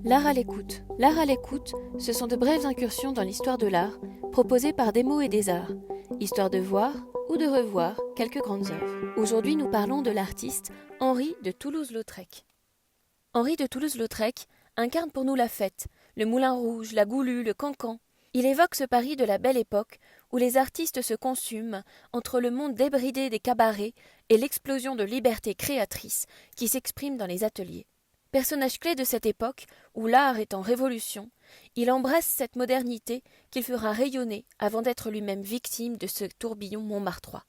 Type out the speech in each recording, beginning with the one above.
L'art à l'écoute. L'art à l'écoute, ce sont de brèves incursions dans l'histoire de l'art, proposées par des mots et des arts, histoire de voir ou de revoir quelques grandes œuvres. Aujourd'hui, nous parlons de l'artiste Henri de Toulouse-Lautrec. Henri de Toulouse-Lautrec incarne pour nous la fête, le moulin rouge, la goulue, le cancan. Il évoque ce Paris de la belle époque où les artistes se consument entre le monde débridé des cabarets et l'explosion de liberté créatrice qui s'exprime dans les ateliers. Personnage clé de cette époque, où l'art est en révolution, il embrasse cette modernité qu'il fera rayonner avant d'être lui-même victime de ce tourbillon montmartrois.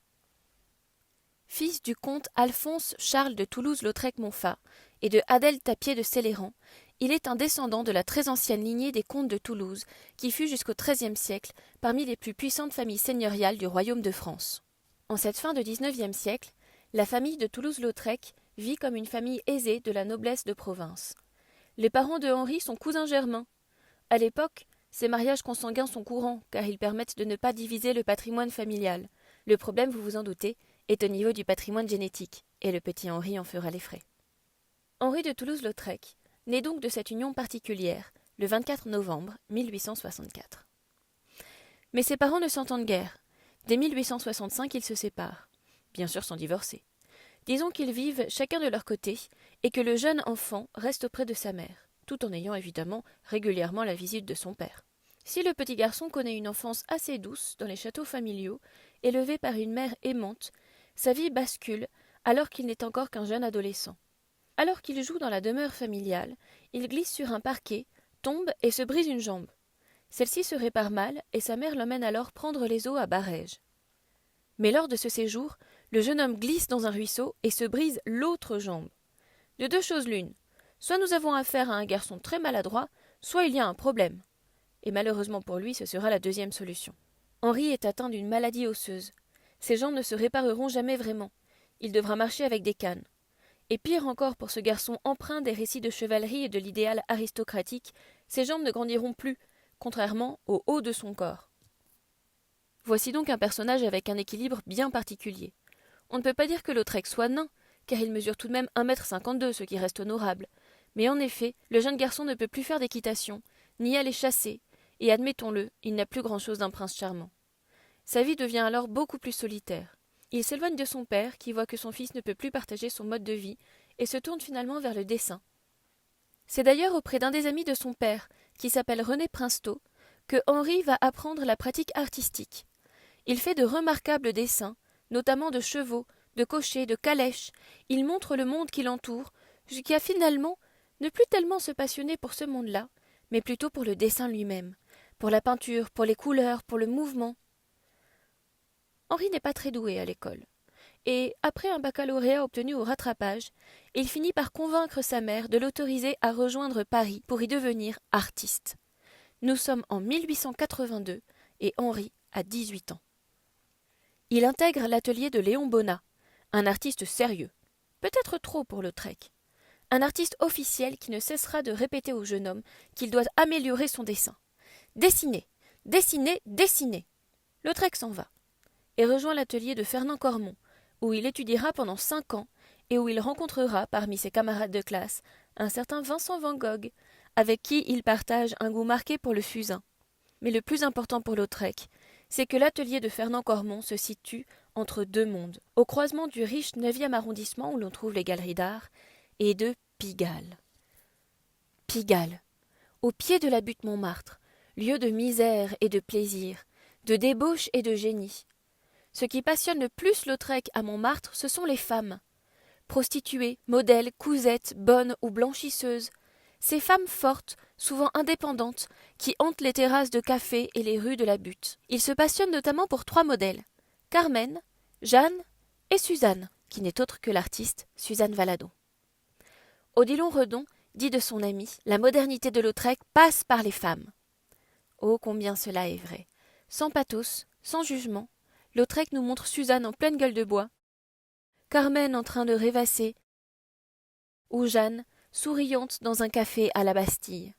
Fils du comte Alphonse Charles de Toulouse-Lautrec-Montfort et de Adèle Tapier de Céléran, il est un descendant de la très ancienne lignée des comtes de Toulouse, qui fut jusqu'au XIIIe siècle parmi les plus puissantes familles seigneuriales du royaume de France. En cette fin de XIXe siècle, la famille de Toulouse-Lautrec vit comme une famille aisée de la noblesse de province. Les parents de Henri sont cousins germains. À l'époque, ces mariages consanguins sont courants, car ils permettent de ne pas diviser le patrimoine familial. Le problème, vous vous en doutez, est au niveau du patrimoine génétique, et le petit Henri en fera les frais. Henri de Toulouse-Lautrec naît donc de cette union particulière, le 24 novembre 1864. Mais ses parents ne s'entendent guère. Dès 1865, ils se séparent, bien sûr sans divorcer. Disons qu'ils vivent chacun de leur côté et que le jeune enfant reste auprès de sa mère, tout en ayant évidemment régulièrement la visite de son père. Si le petit garçon connaît une enfance assez douce dans les châteaux familiaux, élevé par une mère aimante, sa vie bascule alors qu'il n'est encore qu'un jeune adolescent. Alors qu'il joue dans la demeure familiale, il glisse sur un parquet, tombe et se brise une jambe. Celle-ci se répare mal et sa mère l'emmène alors prendre les eaux à Barèges. Mais lors de ce séjour, le jeune homme glisse dans un ruisseau et se brise l'autre jambe. De deux choses l'une, soit nous avons affaire à un garçon très maladroit, soit il y a un problème. Et malheureusement pour lui, ce sera la deuxième solution. Henri est atteint d'une maladie osseuse. Ses jambes ne se répareront jamais vraiment. Il devra marcher avec des cannes. Et pire encore pour ce garçon empreint des récits de chevalerie et de l'idéal aristocratique, ses jambes ne grandiront plus, contrairement au haut de son corps. Voici donc un personnage avec un équilibre bien particulier. On ne peut pas dire que Lautrec soit nain, car il mesure tout de même 1,52 m, ce qui reste honorable. Mais en effet, le jeune garçon ne peut plus faire d'équitation, ni aller chasser, et admettons-le, il n'a plus grand-chose d'un prince charmant. Sa vie devient alors beaucoup plus solitaire. Il s'éloigne de son père, qui voit que son fils ne peut plus partager son mode de vie, et se tourne finalement vers le dessin. C'est d'ailleurs auprès d'un des amis de son père, qui s'appelle René Princeteau, que Henri va apprendre la pratique artistique. Il fait de remarquables dessins, notamment de chevaux, de cochers, de calèches. Il montre le monde qui l'entoure, jusqu'à finalement ne plus tellement se passionner pour ce monde-là, mais plutôt pour le dessin lui-même, pour la peinture, pour les couleurs, pour le mouvement. Henri n'est pas très doué à l'école, et après un baccalauréat obtenu au rattrapage, il finit par convaincre sa mère de l'autoriser à rejoindre Paris pour y devenir artiste. Nous sommes en 1882 et Henri a 18 ans. Il intègre l'atelier de Léon Bonnat, un artiste sérieux, peut-être trop pour Lautrec, un artiste officiel qui ne cessera de répéter au jeune homme qu'il doit améliorer son dessin. Dessiner, dessiner, dessiner. Lautrec s'en va et rejoint l'atelier de Fernand Cormon, où il étudiera pendant 5 ans et où il rencontrera parmi ses camarades de classe un certain Vincent van Gogh, avec qui il partage un goût marqué pour le fusain. Mais le plus important pour Lautrec, c'est que l'atelier de Fernand Cormon se situe entre deux mondes, au croisement du riche 9e arrondissement où l'on trouve les galeries d'art, et de Pigalle. Pigalle, au pied de la butte Montmartre, lieu de misère et de plaisir, de débauche et de génie. Ce qui passionne le plus Lautrec à Montmartre, ce sont les femmes. Prostituées, modèles, cousettes, bonnes ou blanchisseuses, ces femmes fortes, souvent indépendantes, qui hantent les terrasses de café et les rues de la butte. Il se passionne notamment pour 3 modèles, Carmen, Jeanne et Suzanne, qui n'est autre que l'artiste Suzanne Valadon. Odilon Redon dit de son ami « La modernité de Lautrec passe par les femmes ». Oh, combien cela est vrai. Sans pathos, sans jugement, Lautrec nous montre Suzanne en pleine gueule de bois, Carmen en train de rêvasser, ou Jeanne, souriante dans un café à la Bastille.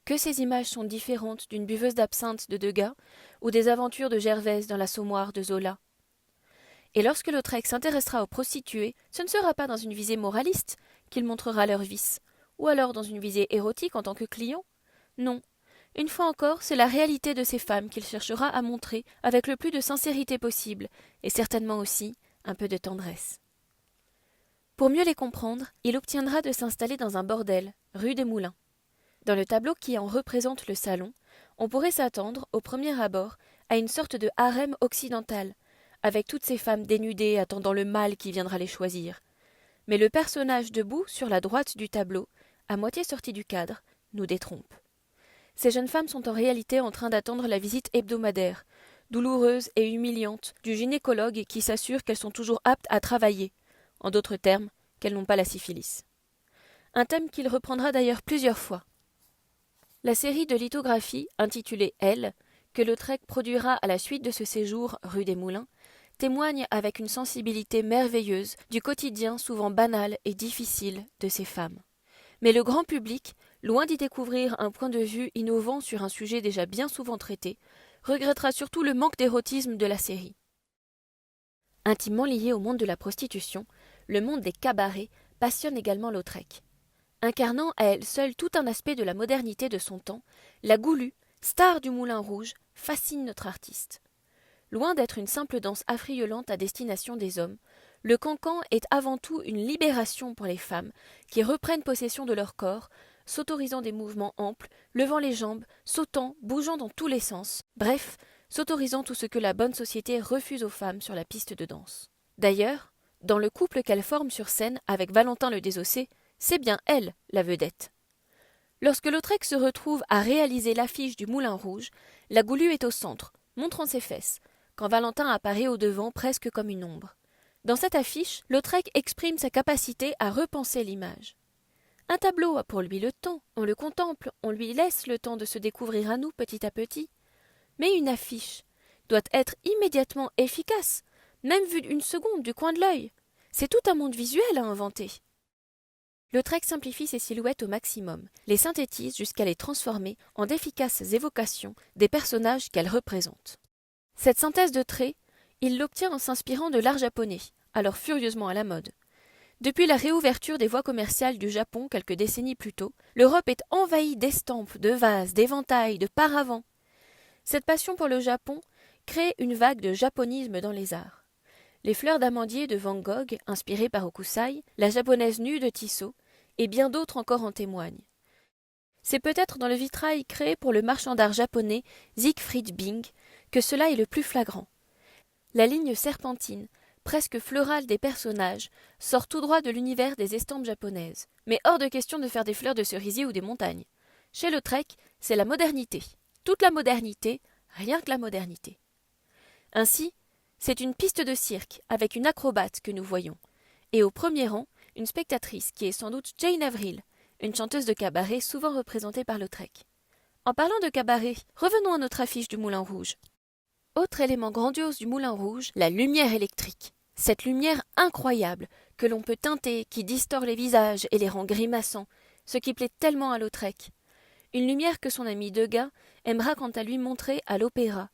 Que ces images sont différentes d'une buveuse d'absinthe de Degas ou des aventures de Gervaise dans l'Assommoir de Zola. Et lorsque Lautrec s'intéressera aux prostituées, ce ne sera pas dans une visée moraliste qu'il montrera leurs vices, ou alors dans une visée érotique en tant que client? Non. Une fois encore, c'est la réalité de ces femmes qu'il cherchera à montrer avec le plus de sincérité possible, et certainement aussi un peu de tendresse. Pour mieux les comprendre, il obtiendra de s'installer dans un bordel, rue des Moulins. Dans le tableau qui en représente le salon, on pourrait s'attendre, au premier abord, à une sorte de harem occidental, avec toutes ces femmes dénudées attendant le mâle qui viendra les choisir. Mais le personnage debout sur la droite du tableau, à moitié sorti du cadre, nous détrompe. Ces jeunes femmes sont en réalité en train d'attendre la visite hebdomadaire, douloureuse et humiliante, du gynécologue qui s'assure qu'elles sont toujours aptes à travailler, en d'autres termes, qu'elles n'ont pas la syphilis. Un thème qu'il reprendra d'ailleurs plusieurs fois. La série de lithographies, intitulée Elle, que Lautrec produira à la suite de ce séjour rue des Moulins, témoigne avec une sensibilité merveilleuse du quotidien souvent banal et difficile de ces femmes. Mais le grand public, loin d'y découvrir un point de vue innovant sur un sujet déjà bien souvent traité, regrettera surtout le manque d'érotisme de la série. Intimement lié au monde de la prostitution, le monde des cabarets passionne également Lautrec. Incarnant à elle seule tout un aspect de la modernité de son temps, la Goulue, star du Moulin Rouge, fascine notre artiste. Loin d'être une simple danse affriolante à destination des hommes, le cancan est avant tout une libération pour les femmes qui reprennent possession de leur corps, s'autorisant des mouvements amples, levant les jambes, sautant, bougeant dans tous les sens, bref, s'autorisant tout ce que la bonne société refuse aux femmes sur la piste de danse. D'ailleurs, dans le couple qu'elle forme sur scène avec Valentin le Désossé, c'est bien elle, la vedette. Lorsque Lautrec se retrouve à réaliser l'affiche du Moulin Rouge, la Goulue est au centre, montrant ses fesses, quand Valentin apparaît au devant presque comme une ombre. Dans cette affiche, Lautrec exprime sa capacité à repenser l'image. Un tableau a pour lui le temps, on le contemple, on lui laisse le temps de se découvrir à nous petit à petit. Mais une affiche doit être immédiatement efficace, même vue une seconde du coin de l'œil. C'est tout un monde visuel à inventer. Lautrec simplifie ses silhouettes au maximum, les synthétise jusqu'à les transformer en d'efficaces évocations des personnages qu'elles représentent. Cette synthèse de traits, il l'obtient en s'inspirant de l'art japonais, alors furieusement à la mode. Depuis la réouverture des voies commerciales du Japon quelques décennies plus tôt, l'Europe est envahie d'estampes, de vases, d'éventails, de paravents. Cette passion pour le Japon crée une vague de japonisme dans les arts. Les fleurs d'amandier de Van Gogh, inspirées par Hokusai, la japonaise nue de Tissot, et bien d'autres encore en témoignent. C'est peut-être dans le vitrail créé pour le marchand d'art japonais Siegfried Bing que cela est le plus flagrant. La ligne serpentine, presque florale des personnages, sort tout droit de l'univers des estampes japonaises. Mais hors de question de faire des fleurs de cerisier ou des montagnes. Chez Lautrec, c'est la modernité. Toute la modernité, rien que la modernité. Ainsi, c'est une piste de cirque avec une acrobate que nous voyons. Et au premier rang, une spectatrice qui est sans doute Jane Avril, une chanteuse de cabaret souvent représentée par Lautrec. En parlant de cabaret, revenons à notre affiche du Moulin Rouge. Autre élément grandiose du Moulin Rouge, la lumière électrique. Cette lumière incroyable que l'on peut teinter, qui distord les visages et les rend grimaçants, ce qui plaît tellement à Lautrec. Une lumière que son ami Degas aimera quant à lui montrer à l'opéra.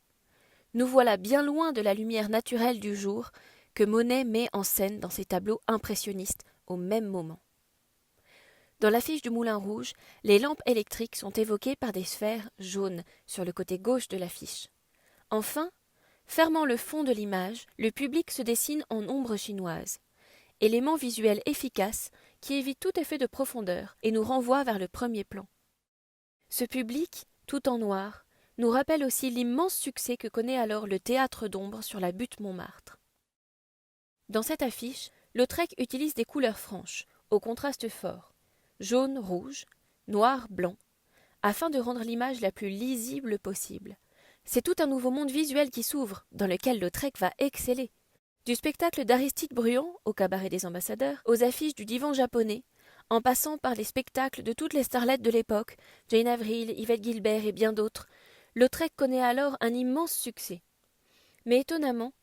Nous voilà bien loin de la lumière naturelle du jour que Monet met en scène dans ses tableaux impressionnistes au même moment. Dans l'affiche du Moulin Rouge, les lampes électriques sont évoquées par des sphères jaunes sur le côté gauche de l'affiche. Enfin, fermant le fond de l'image, le public se dessine en ombre chinoise, élément visuel efficace qui évite tout effet de profondeur et nous renvoie vers le premier plan. Ce public, tout en noir, nous rappelle aussi l'immense succès que connaît alors le théâtre d'ombre sur la butte Montmartre. Dans cette affiche, Lautrec utilise des couleurs franches, au contraste fort, jaune, rouge, noir, blanc, afin de rendre l'image la plus lisible possible. C'est tout un nouveau monde visuel qui s'ouvre, dans lequel Lautrec va exceller. Du spectacle d'Aristide Bruand, au cabaret des ambassadeurs, aux affiches du divan japonais, en passant par les spectacles de toutes les starlettes de l'époque, Jane Avril, Yvette Guilbert et bien d'autres, Lautrec connaît alors un immense succès. Mais étonnamment,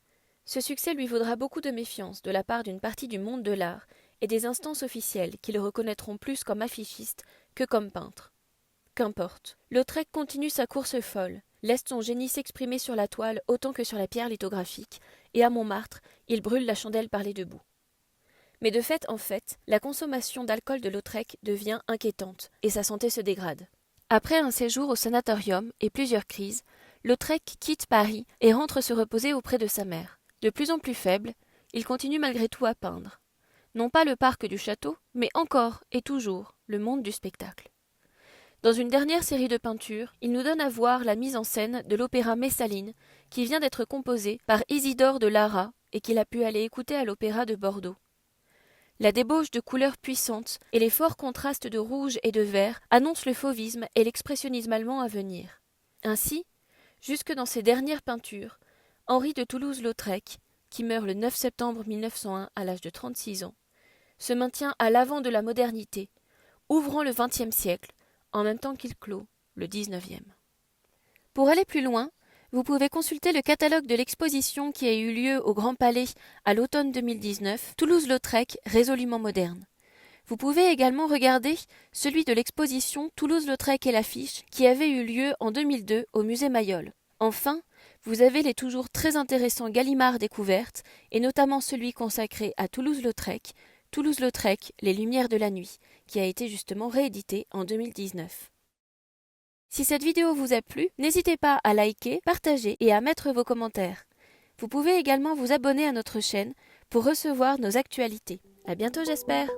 ce succès lui vaudra beaucoup de méfiance de la part d'une partie du monde de l'art et des instances officielles qui le reconnaîtront plus comme affichiste que comme peintre. Qu'importe, Lautrec continue sa course folle, laisse son génie s'exprimer sur la toile autant que sur la pierre lithographique, et à Montmartre, il brûle la chandelle par les deux bouts. Mais de fait en fait, la consommation d'alcool de Lautrec devient inquiétante et sa santé se dégrade. Après un séjour au sanatorium et plusieurs crises, Lautrec quitte Paris et rentre se reposer auprès de sa mère. De plus en plus faible, il continue malgré tout à peindre. Non pas le parc du château, mais encore et toujours le monde du spectacle. Dans une dernière série de peintures, il nous donne à voir la mise en scène de l'opéra Messaline, qui vient d'être composé par Isidore de Lara et qu'il a pu aller écouter à l'opéra de Bordeaux. La débauche de couleurs puissantes et les forts contrastes de rouge et de vert annoncent le fauvisme et l'expressionnisme allemand à venir. Ainsi, jusque dans ses dernières peintures, Henri de Toulouse-Lautrec, qui meurt le 9 septembre 1901 à l'âge de 36 ans, se maintient à l'avant de la modernité, ouvrant le XXe siècle, en même temps qu'il clôt le XIXe. Pour aller plus loin, vous pouvez consulter le catalogue de l'exposition qui a eu lieu au Grand Palais à l'automne 2019, Toulouse-Lautrec, résolument moderne. Vous pouvez également regarder celui de l'exposition Toulouse-Lautrec et l'affiche qui avait eu lieu en 2002 au musée Mayol. Enfin, vous avez les toujours très intéressants Gallimard découvertes, et notamment celui consacré à Toulouse-Lautrec, Toulouse-Lautrec, les Lumières de la nuit, qui a été justement réédité en 2019. Si cette vidéo vous a plu, n'hésitez pas à liker, partager et à mettre vos commentaires. Vous pouvez également vous abonner à notre chaîne pour recevoir nos actualités. À bientôt j'espère.